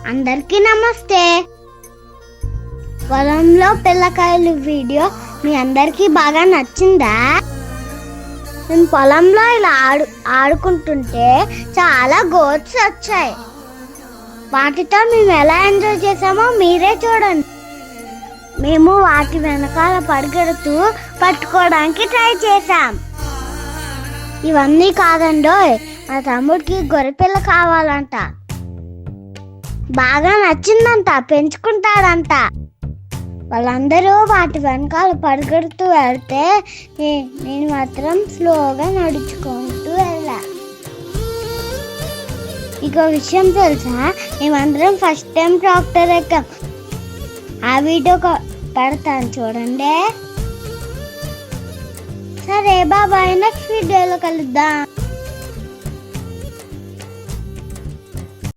అందరికీ నమస్తే. పొలంలో పిల్లకాయలు వీడియో మీ అందరికీ బాగా నచ్చిందా? నేను పొలంలో ఇలా ఆడుకుంటుంటే చాలా గోట్స్ వచ్చాయి. వాటితో మేము ఎలా ఎంజాయ్ చేసామో మీరే చూడండి. మేము వాటి వెనకాల పరిగెడుతూ పట్టుకోవడానికి ట్రై చేశాం. ఇవన్నీ కాదండోయ్, మా తమ్ముడికి గొర్రెపిల్ల కావాలంట. బాగా నచ్చిందంట, పెంచుకుంటాడంట. వాళ్ళందరూ వాటి వెనకాల పరిగెడుతూ వెళ్తే నేను మాత్రం స్లోగా నడుచుకుంటూ వెళ్ళా. ఇంకో విషయం తెలుసా, మేమందరం ఫస్ట్ టైం ట్రాక్టర్ ఎక్కాం. ఆ వీడియో పెడతాను చూడండి. సరే బాబాయ్, నెక్స్ట్ వీడియోలో కలుద్దాం.